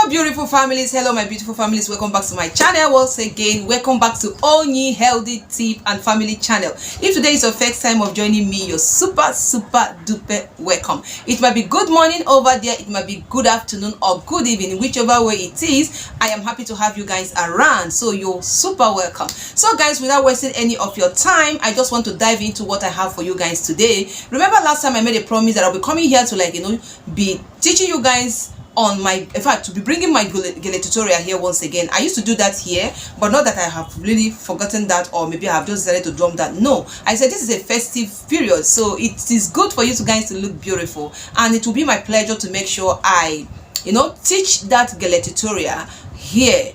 Beautiful families, hello my beautiful families, welcome back to my channel once again. Welcome back to Onyi Healthy Tip and Family channel. If today is your first time of joining me, you're super duper welcome. It might be good morning over there, it might be good afternoon or good evening, whichever way it is. I am happy to have you guys around, so you're super welcome. So guys, without wasting any of your time, I just want to dive into what I have for you guys today. Remember last time I made a promise that I'll be coming here to be teaching you guys on my, in fact, to be bringing my gele tutorial here once again. I used to do that here, but not that I have really forgotten that, or maybe I have just decided to drop that. No, I said this is a festive period, so it is good for you guys to look beautiful, and it will be my pleasure to make sure I teach that gele tutorial here.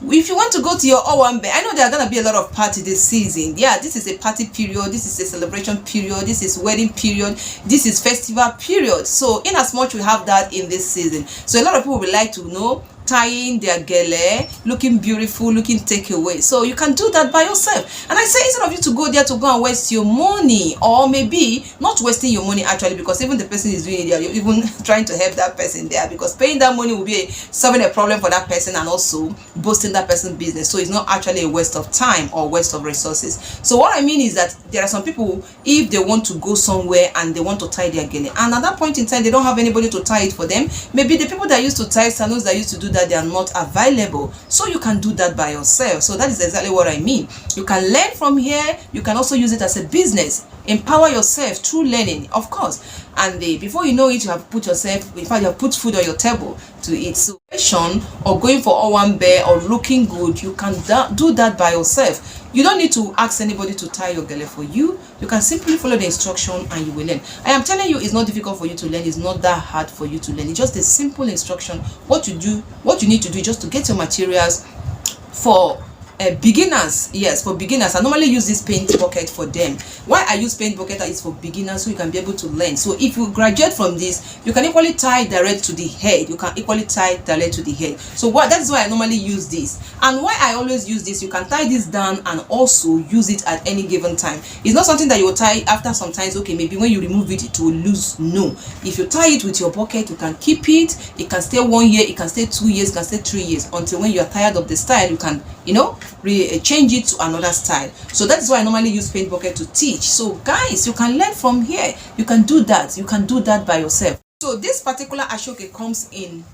If you want to go to your Owambe, I know there are going to be a lot of party this season. Yeah, this is a party period, this is a celebration period, this is wedding period, this is festival period. So in as much we have that in this season, so a lot of people would like to tying their gele, looking beautiful, looking takeaway. So you can do that by yourself. And I say, instead of you to go there to go and waste your money, or maybe not wasting your money actually, because even the person is doing it there, you're even trying to help that person there, because paying that money will be solving a problem for that person and also boosting that person's business. So it's not actually a waste of time or waste of resources. So what I mean is that there are some people, if they want to go somewhere and they want to tie their gele, and at that point in time they don't have anybody to tie it for them, maybe the people that used to tie salons that used to do that, they are not available, so you can do that by yourself. So that is exactly what I mean. You can learn from here, you can also use it as a business, empower yourself through learning, of course, and before you know it, you have put yourself, in fact you have put food on your table to eat. So or going for Owambe or looking good, you can do that by yourself. You don't need to ask anybody to tie your gele for you. You can simply follow the instruction and you will learn. I am telling you, it's not difficult for you to learn. It's not that hard for you to learn. It's just a simple instruction. What you need to do just to get your materials for beginners. Yes, for beginners. I normally use this paint bucket for them. Why I use paint bucket is for beginners, so you can be able to learn. So if you graduate from this, you can equally tie direct to the head. You can equally tie direct to the head. So that is why I normally use this. And why I always use this, you can tie this down and also use it at any given time. It's not something that you will tie after sometimes, okay, maybe when you remove it, it will lose. No. If you tie it with your bucket, you can keep it. It can stay 1 year, it can stay 2 years, it can stay 3 years, until when you are tired of the style, you can, change it to another style. So that is why I normally use paint bucket to teach. So guys, you can learn from here. You can do that. You can do that by yourself. So this particular ashoke comes in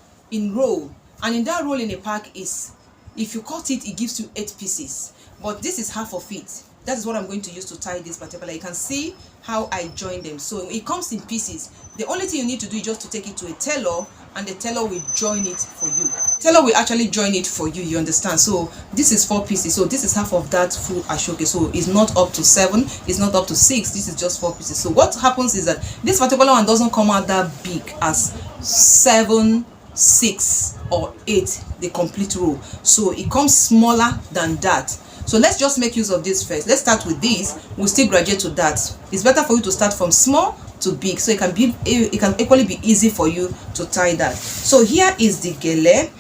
roll, and in that roll in a pack is, if you cut it, it gives you 8 pieces, but this is half of it. That is what I'm going to use to tie this particular. You can see how I join them. So it comes in pieces. The only thing you need to do is just to take it to a tailor, and the tailor will join it for you. Tailor will actually join it for you, you understand? So this is 4 pieces, so this is half of that full ashoke. So it's not up to 7, it's not up to 6, this is just 4 pieces. So what happens is that this particular one doesn't come out that big as 7, 6 or 8, the complete row. So it comes smaller than that. So let's just make use of this first. Let's start with this. We'll still graduate to that. It's better for you to start from small to big, so it can equally be easy for you to tie that. So here is the gele.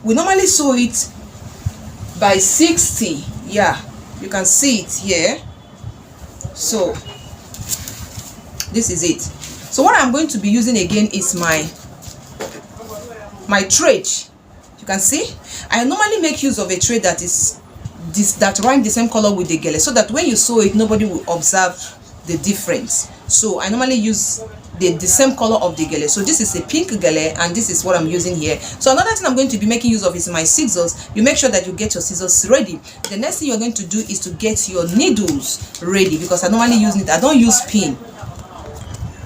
We normally sew it by 60. Yeah, you can see it here. So this is it. So what I'm going to be using again is my thread. You can see I normally make use of a thread that rhyme the same color with the gele, so that when you sew it, nobody will observe the difference. So I normally use the same color of the gele. So this is a pink gele, and this is what I'm using here. So another thing I'm going to be making use of is my scissors. You make sure that you get your scissors ready. The next thing you're going to do is to get your needles ready, because I normally use it. I don't use pin.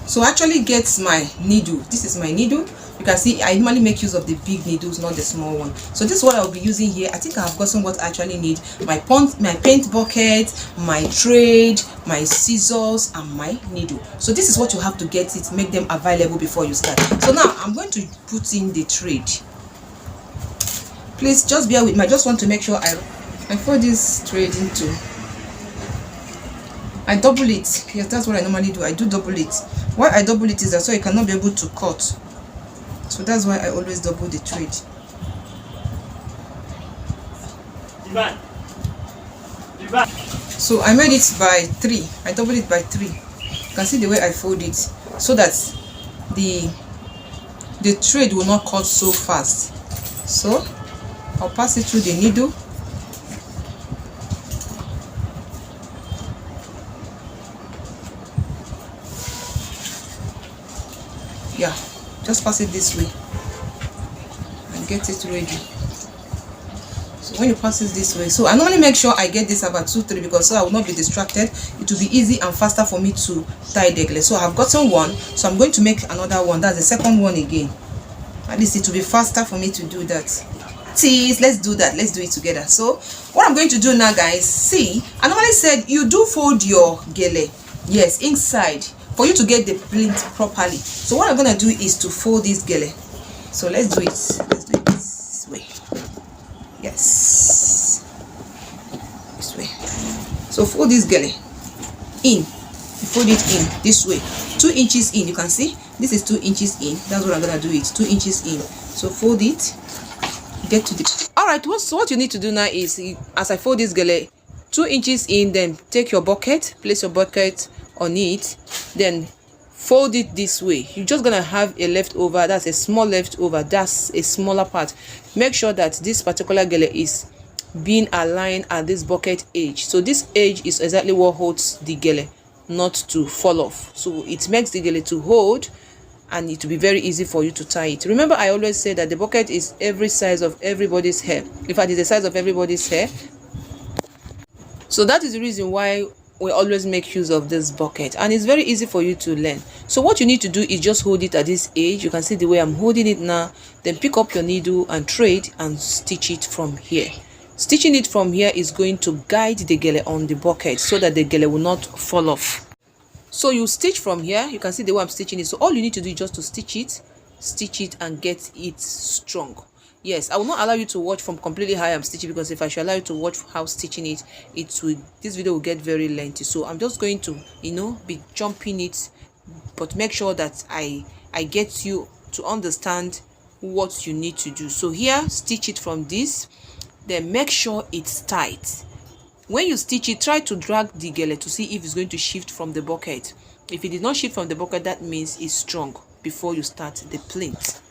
So I actually get my needle. This is my needle. You can see I normally make use of the big needles, not the small one. So this is what I'll be using here. I think I have gotten what I actually need: my paint bucket, my thread, my scissors, and my needle. So this is what you have to get it, make them available before you start. So now I'm going to put in the thread. Please just bear with me. I just want to make sure I fold this thread into, I double it. Yes, that's what I normally do. I do double it. Why I double it is that so you cannot be able to cut. So that's why I always double the thread. So I made it by 3. I doubled it by 3. You can see the way I fold it, so that the thread will not cut so fast. So I'll pass it through the needle. Yeah, just pass it this way and get it ready. So when you pass it this way, so I normally make sure I get this about 2-3 because so I will not be distracted. It will be easy and faster for me to tie the gele. So I've gotten one, so I'm going to make another one. That's the second one again. At least it will be faster for me to do that. Tease, let's do that. Let's do it together. So what I'm going to do now, guys, see, I normally said you do fold your gele, yes, inside, for you to get the plint properly. So what I'm going to do is to fold this gele. So let's do it. Let's do it this way. Yes, this way. So fold this gele in. You fold it in this way, 2 inches in. You can see this is 2 inches in. That's what I'm gonna do. It 2 inches in. So fold it, get to the. All right. So what you need to do now is, as I fold this gele 2 inches in, then take your bucket, place your bucket on it, then fold it this way. You're just gonna have a leftover. That's a small leftover. That's a smaller part. Make sure that this particular gele is being aligned at this bucket edge. So this edge is exactly what holds the gele not to fall off. So it makes the gele to hold, and it will be very easy for you to tie it. Remember, I always say that the bucket is every size of everybody's hair. In fact, it's the size of everybody's hair. So that is the reason why we always make use of this bucket, and it's very easy for you to learn. So what you need to do is just hold it at this edge. You can see the way I'm holding it now. Then pick up your needle and thread and stitch it from here. Stitching it from here is going to guide the gele on the bucket so that the gele will not fall off. So you stitch from here. You can see the way I'm stitching it. So all you need to do is just to stitch it and get it strong. Yes, I will not allow you to watch from completely how I'm stitching, because if I should allow you to watch how stitching it, this video will get very lengthy. So I'm just going to, be jumping it, but make sure that I get you to understand what you need to do. So here, stitch it from this, then make sure it's tight. When you stitch it, try to drag the gele to see if it's going to shift from the bucket. If it did not shift from the bucket, that means it's strong before you start the plint.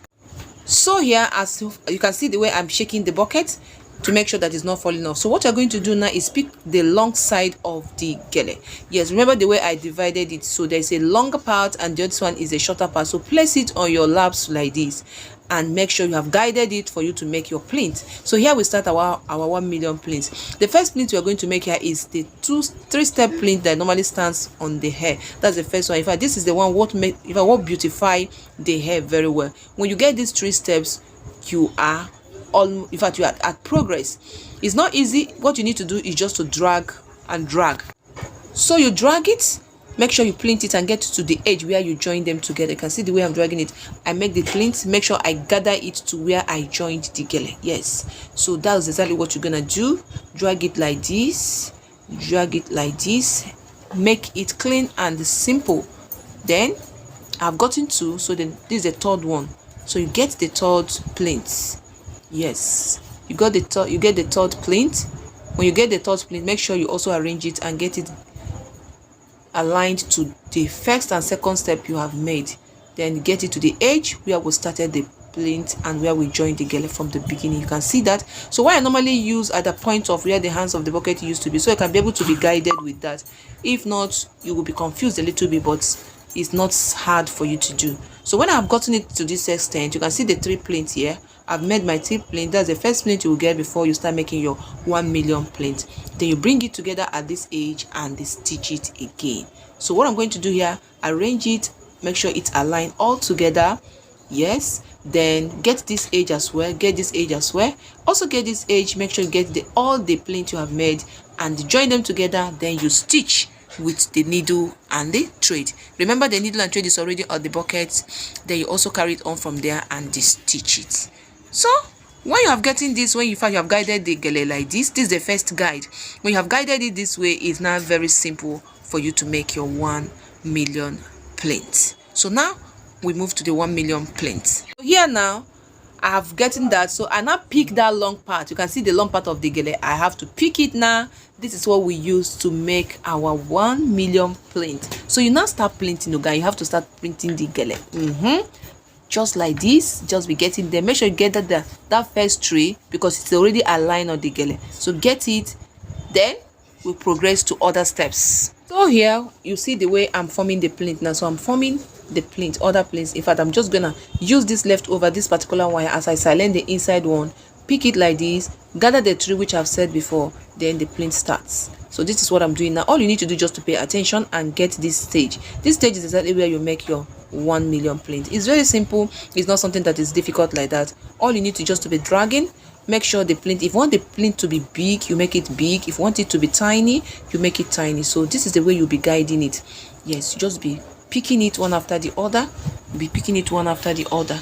So here, as you can see the way I'm shaking the bucket to make sure that it's not falling off. So what you're going to do now is pick the long side of the gele. Yes, remember the way I divided it. So there's a longer part and the other one is a shorter part. So place it on your laps like this and make sure you have guided it for you to make your plint. So here we start our 1 million plints. The first plint we are going to make here is the 3-step plint that normally stands on the hair. That's the first one. In fact, this is the one what beautify the hair very well. When you get these 3 steps, you are at progress. It's not easy. What you need to do is just to drag and drag. So you drag it, make sure you plint it and get to the edge where you join them together. You can see the way I'm dragging it. I make the plint, make sure I gather it to where I joined the gele. Yes, so that's exactly what you're gonna do. Drag it like this, drag it like this, make it clean and simple. Then I've gotten 2, so then this is the 3rd one. So you get the 3rd plint. Yes, you get the 3rd plint. When you get the 3rd plint, make sure you also arrange it and get it aligned to the 1st and 2nd step you have made. Then get it to the edge where we started the plint and where we joined the gele from the beginning. You can see that. So what I normally use at the point of where the hands of the bucket used to be, so you can be able to be guided with that. If not, you will be confused a little bit, but it's not hard for you to do. So when I've gotten it to this extent, you can see the 3 plints here. I've made my 3 plint. That's the first plint you will get before you start making your 1 million plint. Then you bring it together at this edge and stitch it again. So what I'm going to do here, arrange it, make sure it's aligned all together. Yes, then get this edge as well, get this edge as well. Also get this edge, make sure you get all the plint you have made and join them together. Then you stitch with the needle and the thread. Remember, the needle and thread is already on the bucket. Then you also carry it on from there and stitch it. So when you have gotten this, when you have guided the gele like this is the first guide. When you have guided it this way, it's now very simple for you to make your 1 million plint. So now we move to the 1 million plint. So here now I have gotten that, so I now pick that long part. You can see the long part of the gele. I have to pick it now. This is what we use to make our 1 million plint. So you now start plinting, okay? You have to start printing the gele. just like this. Just be getting there. Make sure you get that first tray because it's already aligned on the gele. So get it, then we'll progress to other steps. So here you see the way I'm forming the plint now. So I'm forming the plint, other plates. In fact, I'm just gonna use this leftover, this particular wire, as I silent the inside one, pick it like this, gather the three which I've said before, then the plint starts. So this is what I'm doing now. All you need to do just to pay attention and get this stage. This stage is exactly where you make your 1 million plint. It's very simple. It's not something that is difficult like that. All you need to just to be dragging. Make sure the plint, if you want the plint to be big, you make it big. If you want it to be tiny, you make it tiny. So this is the way you'll be guiding it. Yes, you just be picking it one after the other. Be picking it one after the other.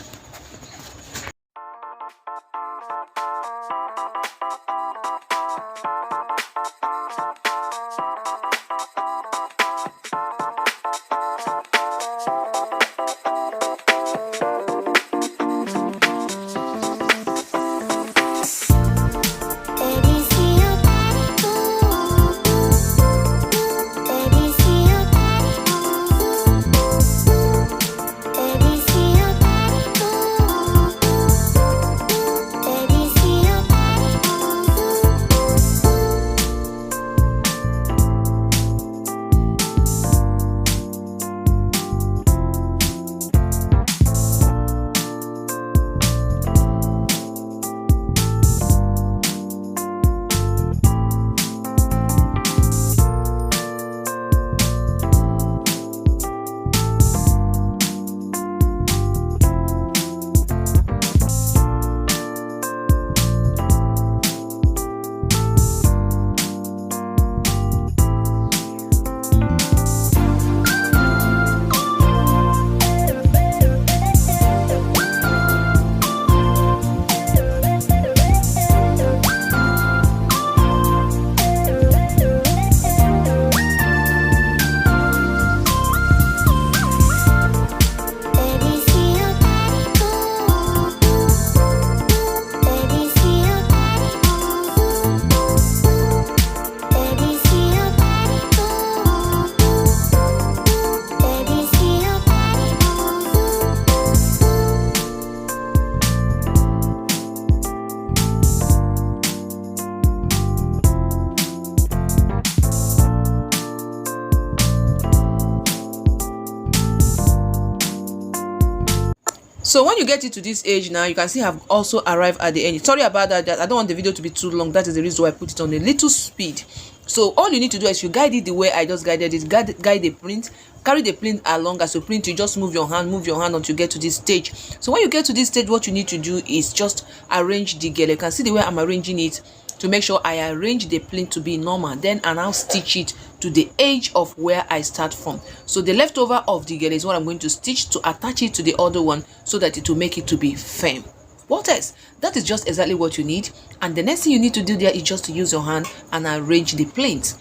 So when you get it to this age now, you can see I've also arrived at the end. Sorry about that, I don't want the video to be too long. That is the reason why I put it on a little speed. So all you need to do is you guide it the way I just guided it. Guide the print, carry the print along. As you print, you just move your hand until you get to this stage. So when you get to this stage, what you need to do is just arrange the gele. You can see the way I'm arranging it to make sure I arrange the print to be normal. Then I now stitch it to the edge of where I start from. So the leftover of the gele is what I'm going to stitch to attach it to the other one so that it will make it to be firm. What else? That is just exactly what you need. And the next thing you need to do there is just to use your hand and arrange the plint.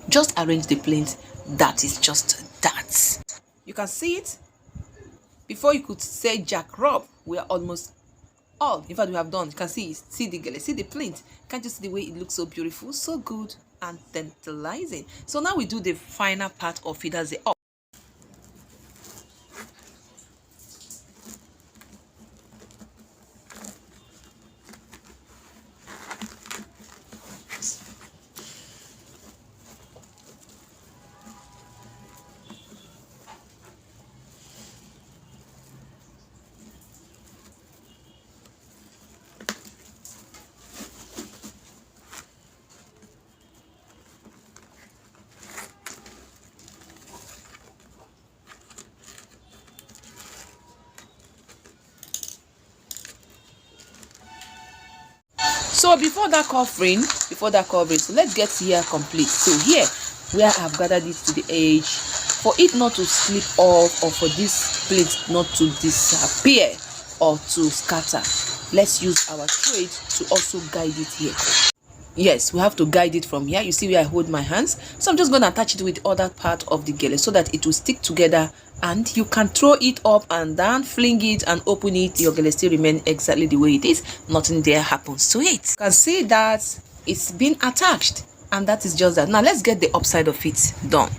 Just arrange the plint. That is just that. You can see it. Before you could say jack rub, we are almost all. In fact, we have done. You can see the gele, see the plint. Can't you see the way it looks so beautiful, so good and tantalizing? So now we do the final part of it as the up. So before that covering, so let's get here complete. So here where I've gathered it to the edge, for it not to slip off or for this plate not to disappear or to scatter, let's use our thread to also guide it here. Yes, we have to guide it from here. You see where I hold my hands. So I'm just going to attach it with the other part of the gele so that it will stick together, and you can throw it up and down, fling it and open it. Your gele still remain exactly the way it is. Nothing there happens to it. You can see that it's been attached, and that is just that. Now let's get the upside of it done.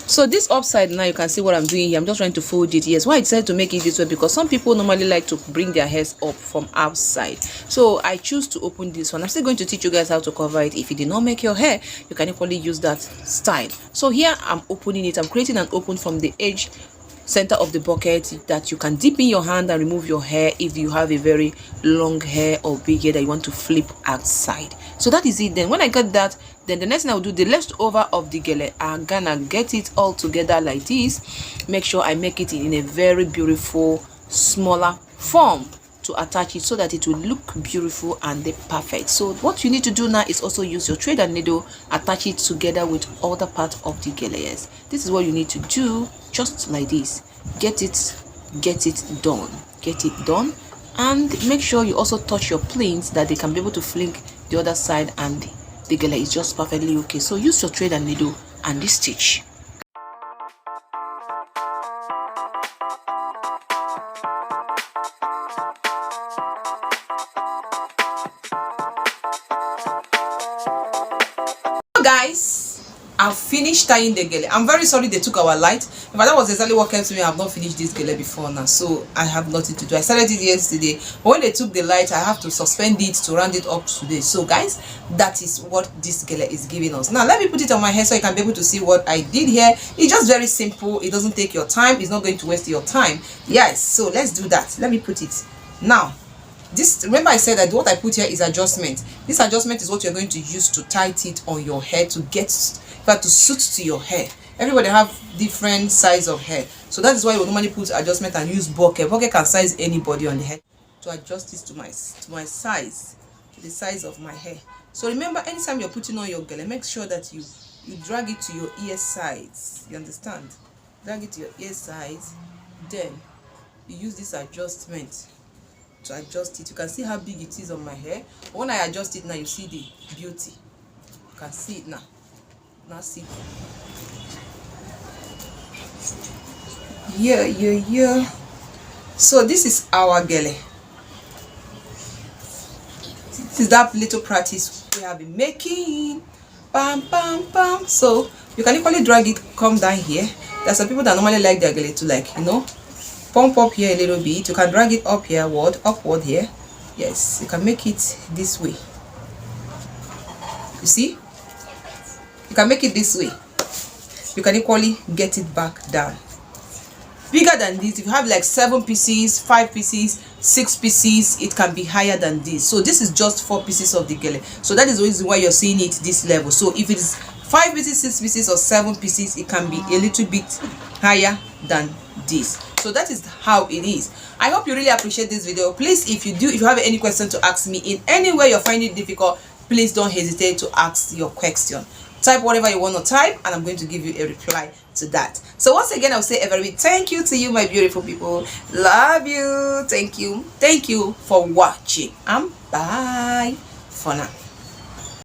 So this upside, now you can see what I'm doing here. I'm just trying to fold it. Yes, why I decided to make it this way, because some people normally like to bring their hairs up from outside. So I choose to open this one. I'm still going to teach you guys how to cover it. If you did not make your hair, you can equally use that style. So here I'm opening it. I'm creating an open from the edge center of the bucket that you can dip in your hand and remove your hair if you have a very long hair or big hair that you want to flip outside. So that is it. Then when I get that, then the next thing I will do, the leftover of the gele, I'm gonna get it all together like this. Make sure I make it in a very beautiful smaller form to attach it so that it will look beautiful and perfect. So what you need to do now is also use your thread and needle, attach it together with other part of the gele. Yes, this is what you need to do, just like this. Get it done, and make sure you also touch your planes that they can be able to fling the other side, and the gele is just perfectly okay. So use your thread and needle and this stitch. Guys, I've finished tying the gele. I'm very sorry they took our light, but that was exactly what came to me. I have not finished this gele before now, so I have nothing to do. I started it yesterday, but when they took the light, I have to suspend it to round it up today. So guys, that is what this gele is giving us. Now let me put it on my hair so you can be able to see what I did here. It's just very simple. It doesn't take your time. It's not going to waste your time. Yes, so let's do that. Let me put it now. This, remember I said that what I put here is adjustment. This adjustment is what you're going to use to tight it on your hair to get, but to suit to your hair. Everybody have different size of hair, so that is why you normally put adjustment and use bucket. Bucket can size anybody on the head to adjust this to my size, to the size of my hair. So remember, anytime you're putting on your gele, make sure that you drag it to your ear sides. You understand? Drag it to your ear sides, then you use this adjustment to adjust it. You can see how big it is on my hair. But when I adjust it now, you see the beauty. You can see it now. Now see. Yeah. So this is our gele. This is that little practice we have been making. Bam, bam, bam. So you can equally drag it, come down here. There's some people that normally like their gele to, like, you know, pump up here a little bit. You can drag it up here, upward here. Yes, you can make it this way. You see, you can make it this way. You can equally get it back down. Bigger than this, if you have like 7 pieces, 5 pieces, 6 pieces, it can be higher than this. So this is just 4 pieces of the gele. So that is the reason why you're seeing it this level. So if it is 5 pieces, 6 pieces, or 7 pieces, it can be a little bit higher than this. So that is how it is. I hope you really appreciate this video. Please, if you have any question to ask me in any way you're finding it difficult, please don't hesitate to ask your question. Type whatever you want to type, and I'm going to give you a reply to that. So once again, I'll say a very big thank you to you, my beautiful people. Love you. Thank you for watching, and bye for now.